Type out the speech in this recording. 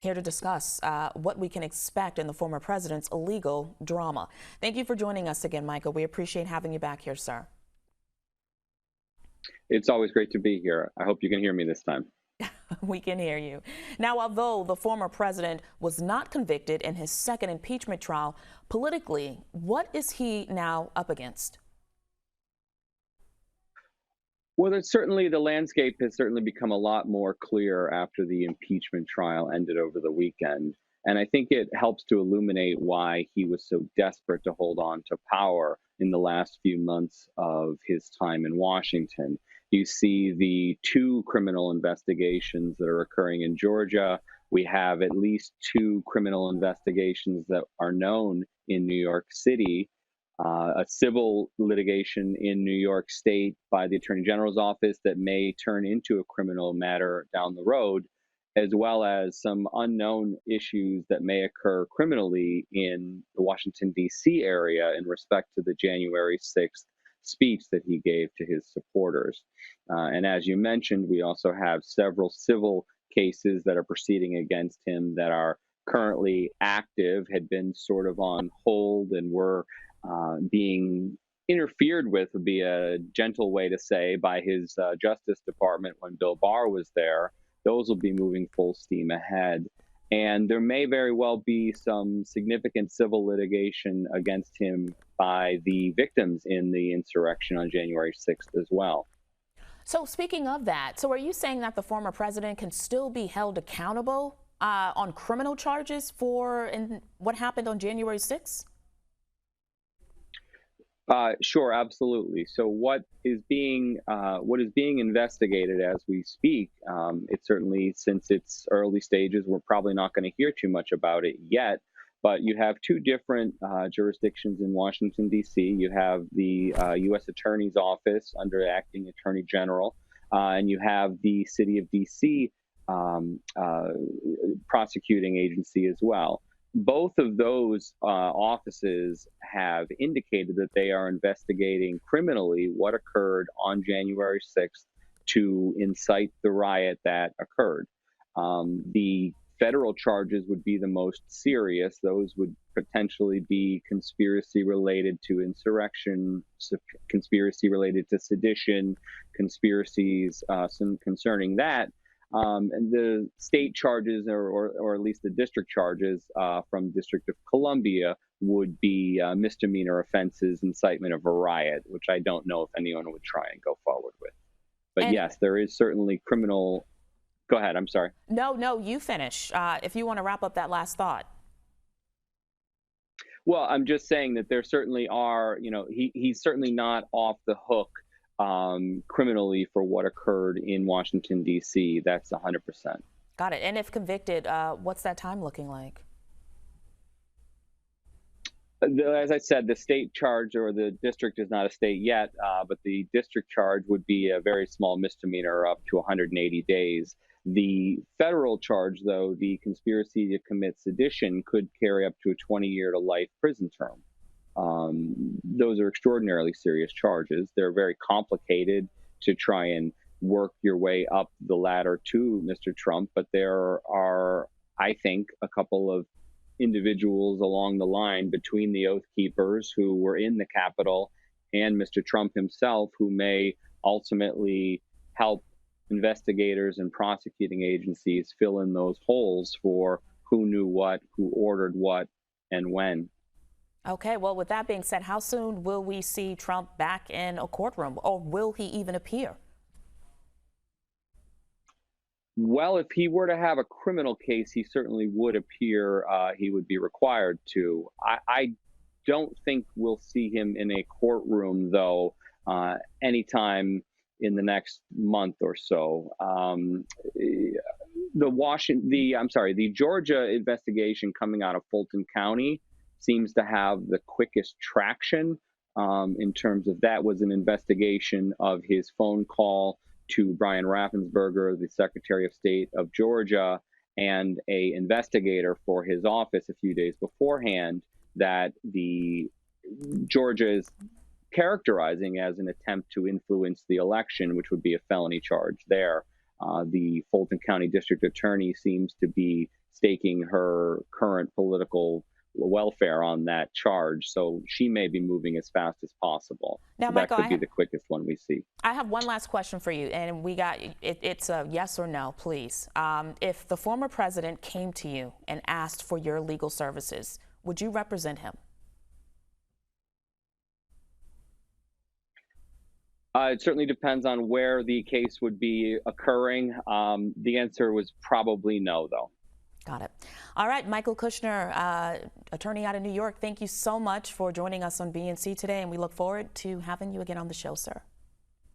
here to discuss what we can expect in the former president's legal drama. Thank you for joining us again, Michael. We appreciate having you back here, sir. It's always great to be here. I hope you can hear me this time. We can hear you. Now, although the former president was not convicted in his second impeachment trial, politically, what is he now up against? Well, the landscape has certainly become a lot more clear after the impeachment trial ended over the weekend. And I think it helps to illuminate why he was so desperate to hold on to power in the last few months of his time in Washington. You see the two criminal investigations that are occurring in Georgia. We have at least two criminal investigations that are known in New York City. A civil litigation in New York State by the Attorney General's office that may turn into a criminal matter down the road, as well as some unknown issues that may occur criminally in the Washington, D.C. area in respect to the January 6th speech that he gave to his supporters. And as you mentioned, we also have several civil cases that are proceeding against him that are currently active, had been sort of on hold, and were being interfered with, would be a gentle way to say, by his Justice Department when Bill Barr was there. Those will be moving full steam ahead. And there may very well be some significant civil litigation against him by the victims in the insurrection on January 6th as well. So speaking of that, so are you saying that the former president can still be held accountable on criminal charges for what happened on January 6th? Sure, absolutely. So what is being investigated as we speak, it's certainly, since its early stages, we're probably not going to hear too much about it yet. But you have two different jurisdictions in Washington, D.C. You have the U.S. Attorney's Office under Acting Attorney General, and you have the City of D.C. Prosecuting agency as well. Both of those offices have indicated that they are investigating criminally what occurred on January 6th to incite the riot that occurred. The federal charges would be the most serious. Those would potentially be conspiracy related to insurrection, conspiracy related to sedition, conspiracies concerning that. And the state charges, or at least the district charges from District of Columbia, would be misdemeanor offenses, incitement of a riot, which I don't know if anyone would try and go forward with. But yes, there is certainly criminal. Go ahead. I'm sorry. No, you finish. If you want to wrap up that last thought. Well, I'm just saying that there certainly are, he's certainly not off the hook criminally for what occurred in Washington, D.C. That's 100%. Got it. And if convicted, what's that time looking like? As I said, the state charge, or the district is not a state yet, but the district charge would be a very small misdemeanor up to 180 days. The federal charge, though, the conspiracy to commit sedition, could carry up to a 20-year to life prison term. Those are extraordinarily serious charges. They're very complicated to try and work your way up the ladder to Mr. Trump, but there are, I think, a couple of individuals along the line between the Oath Keepers who were in the Capitol and Mr. Trump himself who may ultimately help investigators and prosecuting agencies fill in those holes for who knew what, who ordered what, and when. Okay, well, with that being said, how soon will we see Trump back in a courtroom, or will he even appear? Well, if he were to have a criminal case, he certainly would appear. He would be required to. I don't think we'll see him in a courtroom, though, anytime in the next month or so. The Georgia investigation coming out of Fulton County seems to have the quickest traction in terms of that was an investigation of his phone call to Brian Raffensperger, the Secretary of State of Georgia, and an investigator for his office a few days beforehand that the Georgia is characterizing as an attempt to influence the election, which would be a felony charge there. The Fulton County District Attorney seems to be staking her current political welfare on that charge. So she may be moving as fast as possible. Now, So that Michael, could be the quickest one we see. I have one last question for you, and it's a yes or no, please. If the former president came to you and asked for your legal services, would you represent him? It certainly depends on where the case would be occurring. The answer was probably no, though. Got it. All right, Michael Kushner, attorney out of New York, thank you so much for joining us on BNC today, and we look forward to having you again on the show, sir.